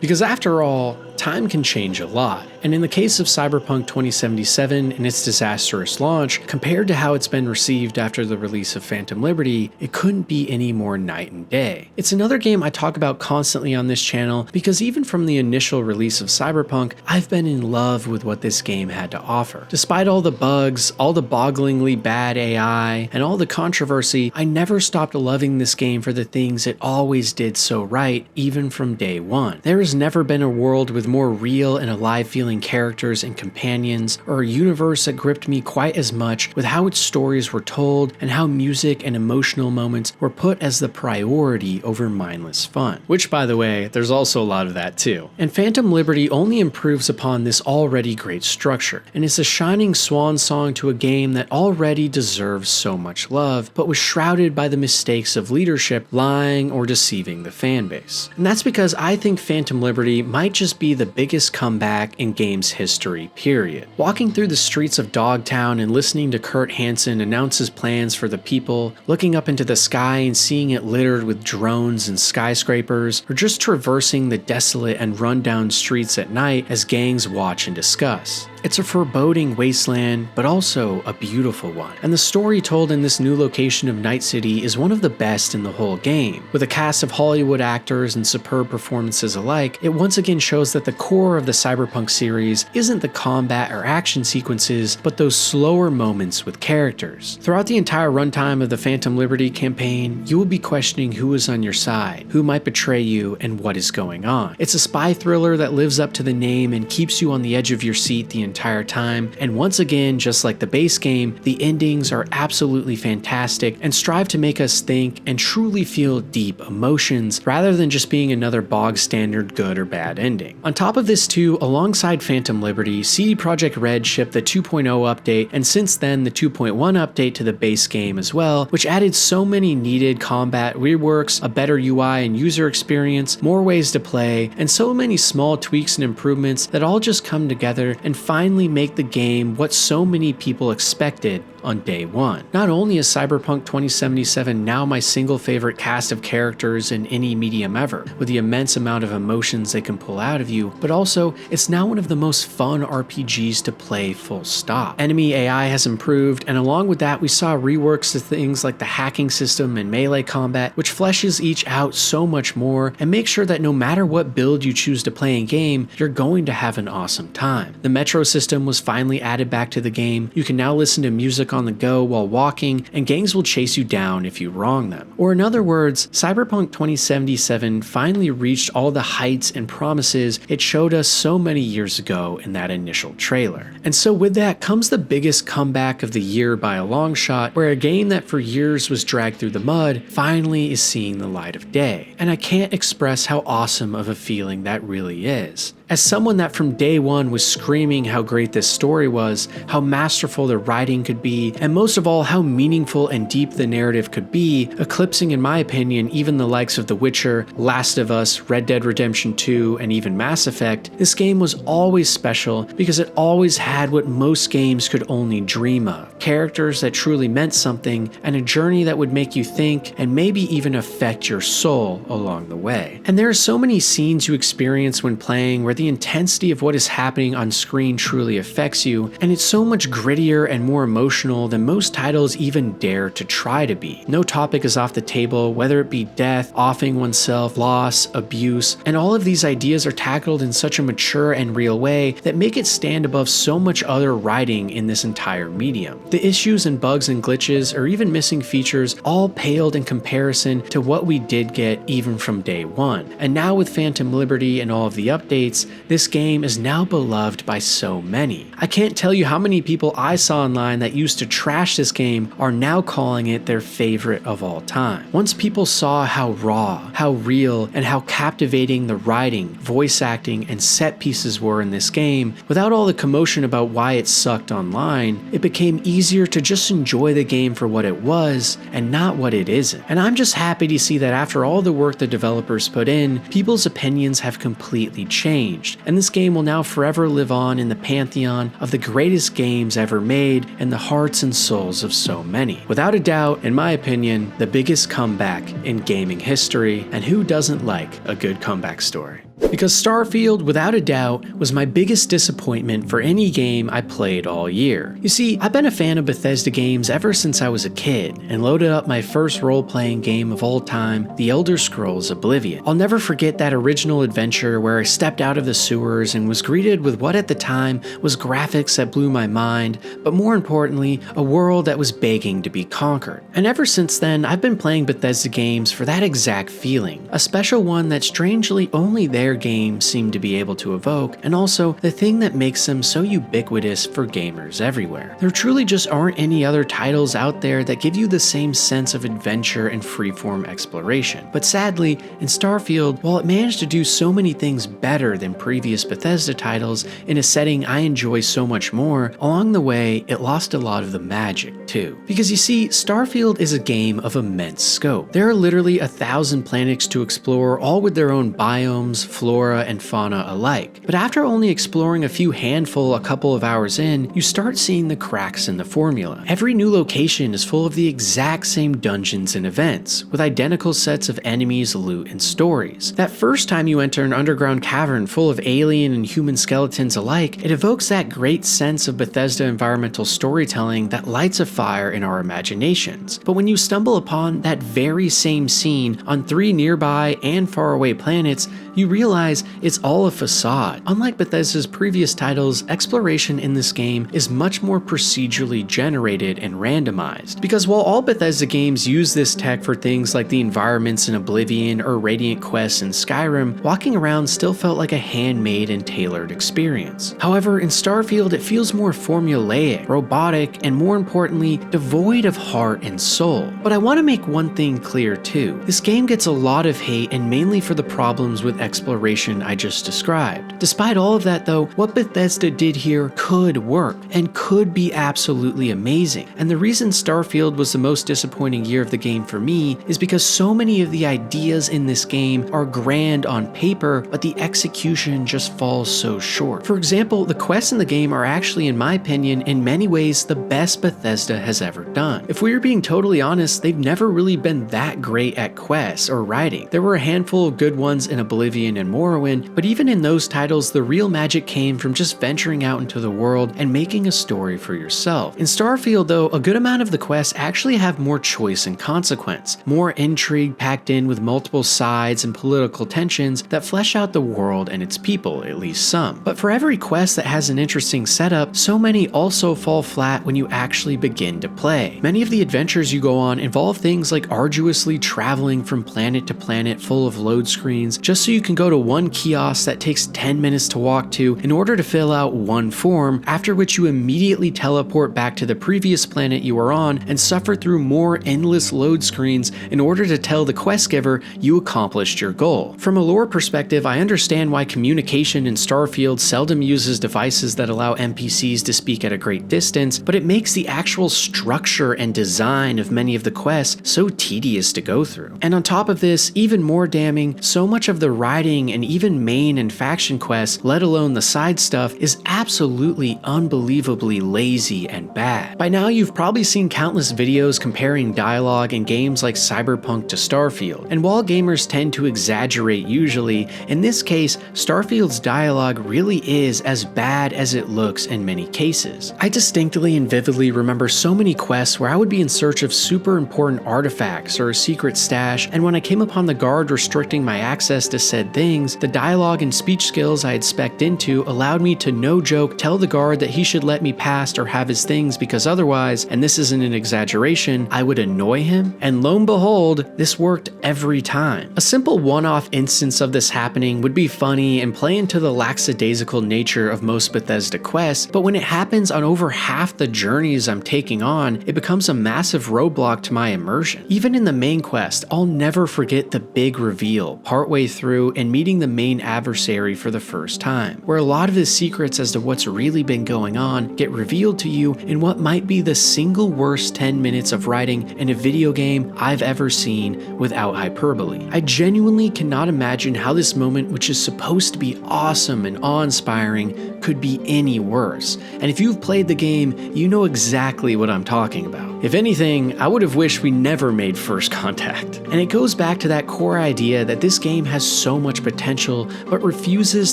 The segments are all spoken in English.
Because after all, time can change a lot, and in the case of Cyberpunk 2077 and its disastrous launch, compared to how it's been received after the release of Phantom Liberty, it couldn't be any more night and day. It's another game I talk about constantly on this channel because even from the initial release of Cyberpunk, I've been in love with what this game had to offer. Despite all the bugs, all the bogglingly bad AI, and all the controversy, I never stopped loving this game for the things it always did so right, even from day one. There has never been a world with more real and alive feeling characters and companions, or a universe that gripped me quite as much with how its stories were told and how music and emotional moments were put as the priority over mindless fun. Which, by the way, there's also a lot of that too. And Phantom Liberty only improves upon this already great structure, and is a shining swan song to a game that already deserves so much love, but was shrouded by the mistakes of leadership lying or deceiving the fanbase. And that's because I think Phantom Liberty might just be the biggest comeback in games history, period. Walking through the streets of Dogtown and listening to Kurt Hansen announce his plans for the people, looking up into the sky and seeing it littered with drones and skyscrapers, or just traversing the desolate and rundown streets at night as gangs watch and discuss. It's a foreboding wasteland, but also a beautiful one. And the story told in this new location of Night City is one of the best in the whole game. With a cast of Hollywood actors and superb performances alike, it once again shows that the core of the Cyberpunk series isn't the combat or action sequences, but those slower moments with characters. Throughout the entire runtime of the Phantom Liberty campaign, you will be questioning who is on your side, who might betray you, and what is going on. It's a spy thriller that lives up to the name and keeps you on the edge of your seat the entire time, and once again, just like the base game, the endings are absolutely fantastic and strive to make us think and truly feel deep emotions rather than just being another bog standard good or bad ending. On top of this too, alongside Phantom Liberty, CD Projekt Red shipped the 2.0 update, and since then the 2.1 update to the base game as well, which added so many needed combat reworks, a better UI and user experience, more ways to play, and so many small tweaks and improvements that all just come together and finally make the game what so many people expected on day one. Not only is Cyberpunk 2077 now my single favorite cast of characters in any medium ever, with the immense amount of emotions they can pull out of you, but also it's now one of the most fun RPGs to play full stop. Enemy AI has improved, and along with that we saw reworks to things like the hacking system and melee combat, which fleshes each out so much more and makes sure that no matter what build you choose to play in game, you're going to have an awesome time. The Metro system was finally added back to the game. You can now listen to music on the go while walking, and gangs will chase you down if you wrong them. Or in other words, Cyberpunk 2077 finally reached all the heights and promises it showed us so many years ago in that initial trailer. And so with that comes the biggest comeback of the year by a long shot, where a game that for years was dragged through the mud finally is seeing the light of day. And I can't express how awesome of a feeling that really is. As someone that from day one was screaming how great this story was, how masterful the writing could be, and most of all how meaningful and deep the narrative could be, eclipsing in my opinion even the likes of The Witcher, Last of Us, Red Dead Redemption 2, and even Mass Effect, this game was always special because it always had what most games could only dream of. Characters that truly meant something, and a journey that would make you think and maybe even affect your soul along the way. And there are so many scenes you experience when playing where the intensity of what is happening on screen truly affects you, and it's so much grittier and more emotional than most titles even dare to try to be. No topic is off the table, whether it be death, offing oneself, loss, abuse, and all of these ideas are tackled in such a mature and real way that make it stand above so much other writing in this entire medium. The issues and bugs and glitches, or even missing features, all paled in comparison to what we did get even from day one. And now with Phantom Liberty and all of the updates, this game is now beloved by so many. I can't tell you how many people I saw online that used to trash this game are now calling it their favorite of all time. Once people saw how raw, how real, and how captivating the writing, voice acting, and set pieces were in this game, without all the commotion about why it sucked online, it became easier to just enjoy the game for what it was and not what it isn't. And I'm just happy to see that after all the work the developers put in, people's opinions have completely changed. And this game will now forever live on in the pantheon of the greatest games ever made and the hearts and souls of so many. Without a doubt, in my opinion, the biggest comeback in gaming history, and who doesn't like a good comeback story? Because Starfield, without a doubt, was my biggest disappointment for any game I played all year. You see, I've been a fan of Bethesda games ever since I was a kid, and loaded up my first role-playing game of all time, The Elder Scrolls Oblivion. I'll never forget that original adventure where I stepped out of the sewers and was greeted with what at the time was graphics that blew my mind, but more importantly, a world that was begging to be conquered. And ever since then, I've been playing Bethesda games for that exact feeling, a special one that strangely only their games seem to be able to evoke, and also the thing that makes them so ubiquitous for gamers everywhere. There truly just aren't any other titles out there that give you the same sense of adventure and freeform exploration. But sadly, in Starfield, while it managed to do so many things better than previous Bethesda titles in a setting I enjoy so much more, along the way, it lost a lot of the magic too. Because you see, Starfield is a game of immense scope. There are literally 1,000 planets to explore, all with their own biomes, flora, and fauna alike. But after only exploring a few handful a couple of hours in, you start seeing the cracks in the formula. Every new location is full of the exact same dungeons and events, with identical sets of enemies, loot, and stories. That first time you enter an underground cavern full of alien and human skeletons alike, it evokes that great sense of Bethesda environmental storytelling that lights a fire in our imaginations. But when you stumble upon that very same scene on 3 nearby and faraway planets, you realize it's all a facade. Unlike Bethesda's previous titles, exploration in this game is much more procedurally generated and randomized. Because while all Bethesda games use this tech for things like the environments in Oblivion or Radiant Quests in Skyrim, walking around still felt like a handmade and tailored experience. However, in Starfield, it feels more formulaic, robotic, and more importantly, devoid of heart and soul. But I want to make one thing clear too. This game gets a lot of hate, and mainly for the problems with exploration I just described. Despite all of that though, what Bethesda did here could work, and could be absolutely amazing. And the reason Starfield was the most disappointing year of the game for me is because so many of the ideas in this game are grand on paper, but the execution just falls so short. For example, the quests in the game are actually, in my opinion, in many ways the best Bethesda has ever done. If we are being totally honest, they've never really been that great at quests or writing. There were a handful of good ones in Oblivion and Morrowind, but even in those titles, the real magic came from just venturing out into the world and making a story for yourself. In Starfield though, a good amount of the quests actually have more choice and consequence, more intrigue packed in with multiple sides and political tensions that flesh out the world and its people, at least some. But for every quest that has an interesting setup, so many also fall flat when you actually begin to play. Many of the adventures you go on involve things like arduously traveling from planet to planet full of load screens just so you can go to one kiosk that takes 10 minutes to walk to in order to fill out one form, after which you immediately teleport back to the previous planet you were on and suffer through more endless load screens in order to tell the quest giver you accomplished your goal. From a lore perspective, I understand why communication in Starfield seldom uses devices that allow NPCs to speak at a great distance, but it makes the actual structure and design of many of the quests so tedious to go through. And on top of this, even more damning, so much of the writing and even main and faction quests, let alone the side stuff, is absolutely unbelievably lazy and bad. By now you've probably seen countless videos comparing dialogue in games like Cyberpunk to Starfield, and while gamers tend to exaggerate usually, in this case, Starfield's dialogue really is as bad as it looks in many cases. I distinctly and vividly remember so many quests where I would be in search of super important artifacts or a secret stash, and when I came upon the guard restricting my access to said things, the dialogue and speech skills I had spec'd into allowed me to, no joke, tell the guard that he should let me past or have his things, because otherwise, and this isn't an exaggeration, I would annoy him. And lo and behold, this worked every time. A simple one-off instance of this happening would be funny and play into the lackadaisical nature of most Bethesda quests, but when it happens on over half the journeys I'm taking on, it becomes a massive roadblock to my immersion. Even in the main quest, I'll never forget the big reveal partway through and meeting the main adversary for the first time, where a lot of the secrets as to what's really been going on get revealed to you in what might be the single worst 10 minutes of writing in a video game I've ever seen without hyperbole. I genuinely cannot imagine how this moment, which is supposed to be awesome and awe-inspiring, could be any worse. And if you've played the game, you know exactly what I'm talking about. If anything, I would have wished we never made first contact. And it goes back to that core idea that this game has so much potential but refuses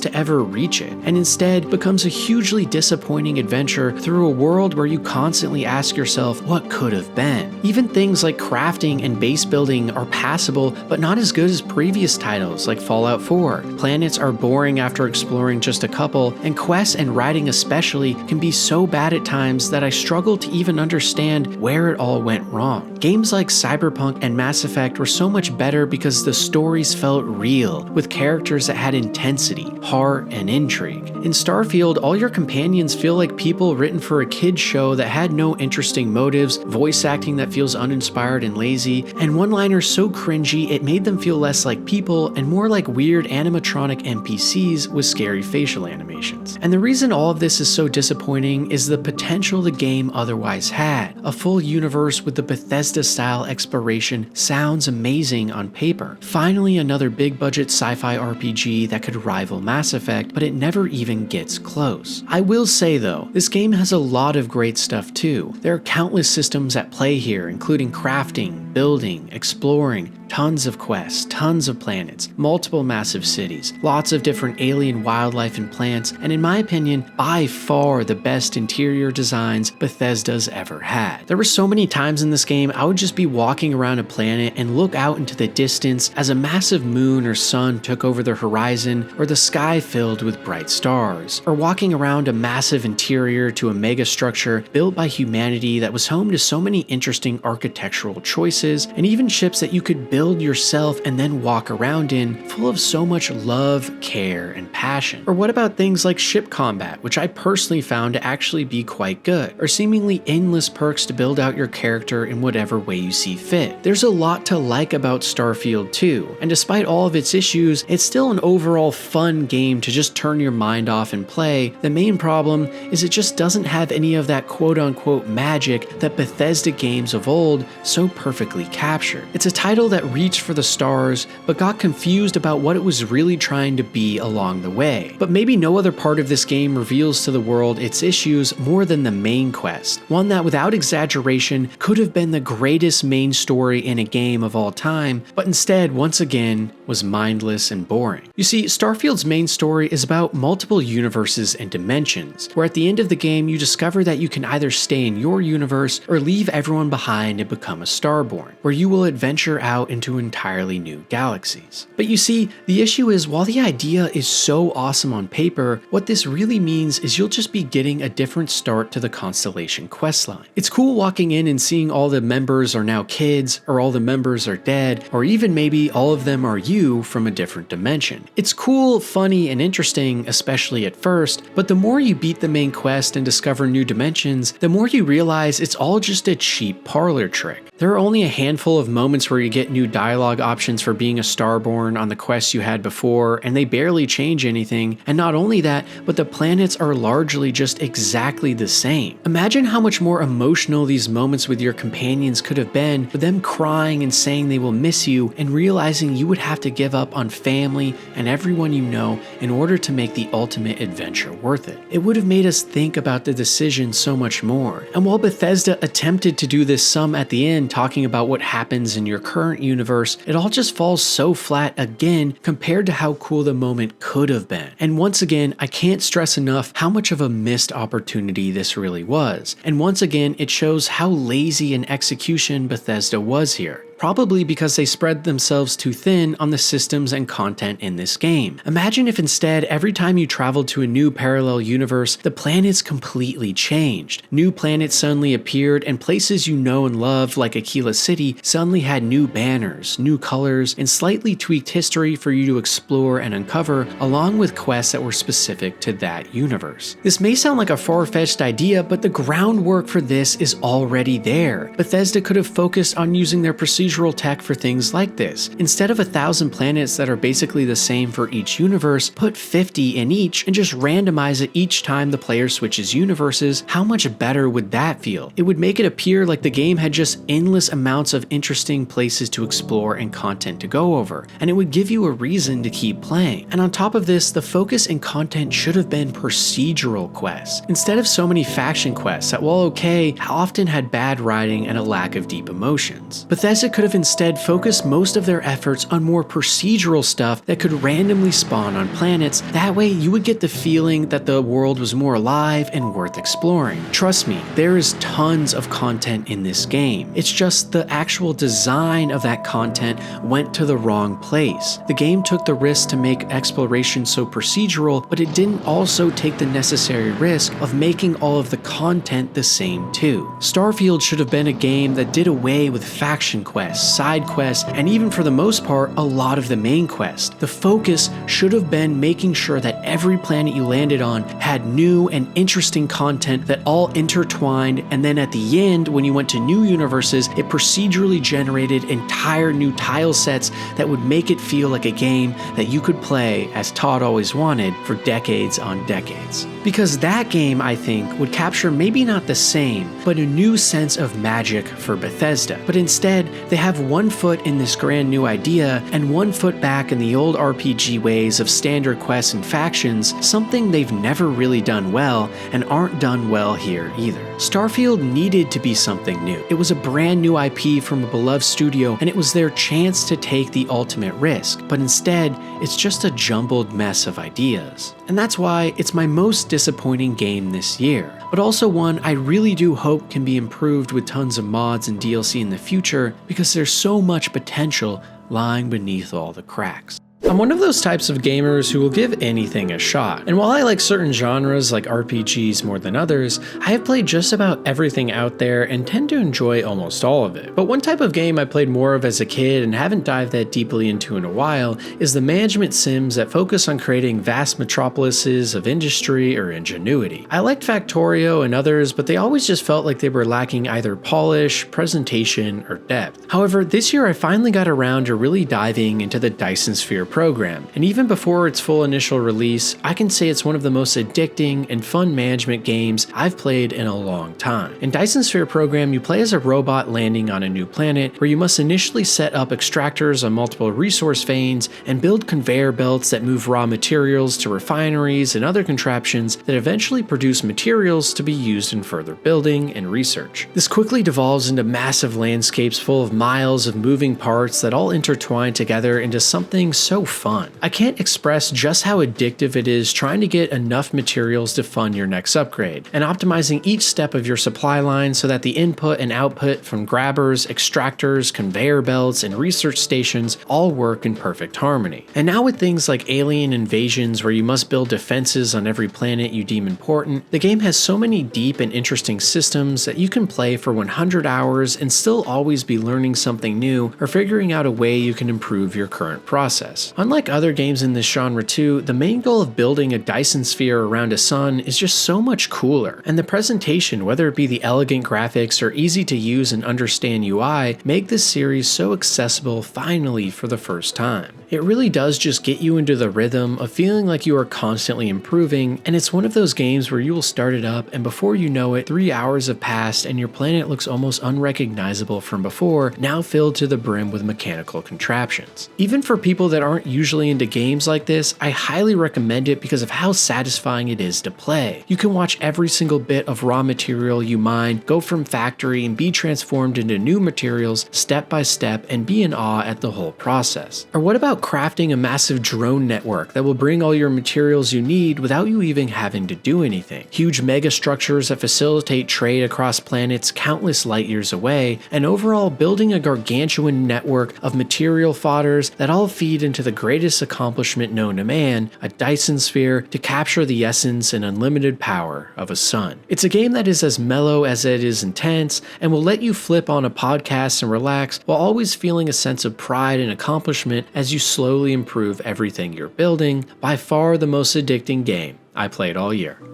to ever reach it, and instead becomes a hugely disappointing adventure through a world where you constantly ask yourself what could have been. Even things like crafting and base building are passable but not as good as previous titles like Fallout 4. Planets are boring after exploring just a couple, and quests and writing especially can be so bad at times that I struggle to even understand where it all went wrong. Games like Cyberpunk and Mass Effect were so much better because the stories felt real, with characters that had intensity, heart, and intrigue. In Starfield, all your companions feel like people written for a kid's show that had no interesting motives, voice acting that feels uninspired and lazy, and one-liners so cringy it made them feel less like people and more like weird animatronic NPCs with scary facial animations. And the reason all of this is so disappointing is the potential the game otherwise had. A full universe with the Bethesda-style exploration sounds amazing on paper. Finally, another big-budget sci-fi RPG that could rival Mass Effect, but it never even gets close. I will say though, this game has a lot of great stuff too. There are countless systems at play here, including crafting, building, exploring, tons of quests, tons of planets, multiple massive cities, lots of different alien wildlife and plants, and in my opinion, by far the best interior designs Bethesda's ever had. There were so many times in this game I would just be walking around a planet and look out into the distance as a massive moon or sun took over the horizon, or the sky filled with bright stars, or walking around a massive interior to a mega structure built by humanity that was home to so many interesting architectural choices, and even ships that you could build yourself and then walk around in, full of so much love, care, and passion. Or what about things like ship combat, which I personally found to actually be quite good, or seemingly endless perks to build out your character in whatever way you see fit. There's a lot to like about Starfield too, and despite all of its issues, it's still an overall fun game to just turn your mind off and play. The main problem is it just doesn't have any of that quote-unquote magic that Bethesda games of old so perfectly captured. It's a title that reached for the stars, but got confused about what it was really trying to be along the way. But maybe no other part of this game reveals to the world its issues more than the main quest, one that without exaggeration could have been the greatest main story in a game of all time, but instead, once again, was mindless and boring. You see, Starfield's main story is about multiple universes and dimensions, where at the end of the game you discover that you can either stay in your universe or leave everyone behind and become a Starborn, where you will adventure out into entirely new galaxies. But you see, the issue is while the idea is so awesome on paper, what this really means is you'll just be getting a different start to the Constellation questline. It's cool walking in and seeing all the members are now kids, or all the members are dead, or even maybe all of them are you from a different dimension. It's cool, funny, and interesting, especially at first, but the more you beat the main quest and discover new dimensions, the more you realize it's all just a cheap parlor trick. There are only a handful of moments where you get new dialogue options for being a Starborn on the quests you had before, and they barely change anything, and not only that, but the planets are largely just exactly the same. Imagine how much more emotional these moments with your companions could have been, with them crying and saying they will miss you, and realizing you would have to give up on family and everyone you know in order to make the ultimate adventure worth it. It would have made us think about the decision so much more. And while Bethesda attempted to do this some at the end, talking about what happens in your current universe, it all just falls so flat again compared to how cool the moment could have been. And once again, I can't stress enough how much of a missed opportunity this really was. And once again, it shows how lazy in execution Bethesda was here. Probably because they spread themselves too thin on the systems and content in this game. Imagine if instead, every time you traveled to a new parallel universe, the planets completely changed. New planets suddenly appeared, and places you know and love, like Aquila City, suddenly had new banners, new colors, and slightly tweaked history for you to explore and uncover, along with quests that were specific to that universe. This may sound like a far-fetched idea, but the groundwork for this is already there. Bethesda could have focused on using their procedural procedural tech for things like this. Instead of 1,000 planets that are basically the same for each universe, put 50 in each and just randomize it each time the player switches universes. How much better would that feel? It would make it appear like the game had just endless amounts of interesting places to explore and content to go over, and it would give you a reason to keep playing. And on top of this, the focus and content should have been procedural quests, instead of so many faction quests that, while okay, often had bad writing and a lack of deep emotions. Bethesda could have instead focused most of their efforts on more procedural stuff that could randomly spawn on planets. That way you would get the feeling that the world was more alive and worth exploring. Trust me, there is tons of content in this game. It's just the actual design of that content went to the wrong place. The game took the risk to make exploration so procedural, but it didn't also take the necessary risk of making all of the content the same too. Starfield should have been a game that did away with faction quests, side quests, and even for the most part, a lot of the main quests. The focus should have been making sure that every planet you landed on had new and interesting content that all intertwined, and then at the end, when you went to new universes, it procedurally generated entire new tile sets that would make it feel like a game that you could play, as Todd always wanted, for decades on decades. Because that game, I think, would capture maybe not the same, but a new sense of magic for Bethesda. But instead, they have one foot in this grand new idea and one foot back in the old RPG ways of standard quests and factions, something they've never really done well and aren't done well here either. Starfield needed to be something new. It was a brand new IP from a beloved studio, and it was their chance to take the ultimate risk. But instead, it's just a jumbled mess of ideas. And that's why it's my most disappointing game this year, but also one I really do hope can be improved with tons of mods and DLC in the future, because there's so much potential lying beneath all the cracks. I'm one of those types of gamers who will give anything a shot, and while I like certain genres like RPGs more than others, I have played just about everything out there and tend to enjoy almost all of it. But one type of game I played more of as a kid and haven't dived that deeply into in a while is the management sims that focus on creating vast metropolises of industry or ingenuity. I liked Factorio and others, but they always just felt like they were lacking either polish, presentation, or depth. However, this year I finally got around to really diving into the Dyson Sphere program, and even before its full initial release, I can say it's one of the most addicting and fun management games I've played in a long time. In Dyson Sphere program, you play as a robot landing on a new planet where you must initially set up extractors on multiple resource veins and build conveyor belts that move raw materials to refineries and other contraptions that eventually produce materials to be used in further building and research. This quickly devolves into massive landscapes full of miles of moving parts that all intertwine together into something so fun. I can't express just how addictive it is trying to get enough materials to fund your next upgrade, and optimizing each step of your supply line so that the input and output from grabbers, extractors, conveyor belts, and research stations all work in perfect harmony. And now with things like alien invasions where you must build defenses on every planet you deem important, the game has so many deep and interesting systems that you can play for 100 hours and still always be learning something new or figuring out a way you can improve your current process. Unlike other games in this genre too, the main goal of building a Dyson sphere around a sun is just so much cooler, and the presentation, whether it be the elegant graphics or easy to use and understand UI, make this series so accessible finally for the first time. It really does just get you into the rhythm of feeling like you are constantly improving, and it's one of those games where you will start it up and before you know it, 3 hours have passed and your planet looks almost unrecognizable from before, now filled to the brim with mechanical contraptions. Even for people that aren't usually into games like this, I highly recommend it because of how satisfying it is to play. You can watch every single bit of raw material you mine go from factory and be transformed into new materials step by step and be in awe at the whole process. Or what about crafting a massive drone network that will bring all your materials you need without you even having to do anything? Huge mega structures that facilitate trade across planets countless light years away, and overall building a gargantuan network of material fodders that all feed into the greatest accomplishment known to man, a Dyson sphere to capture the essence and unlimited power of a sun. It's a game that is as mellow as it is intense and will let you flip on a podcast and relax while always feeling a sense of pride and accomplishment as you slowly improve everything you're building. By far the most addicting game I played all year.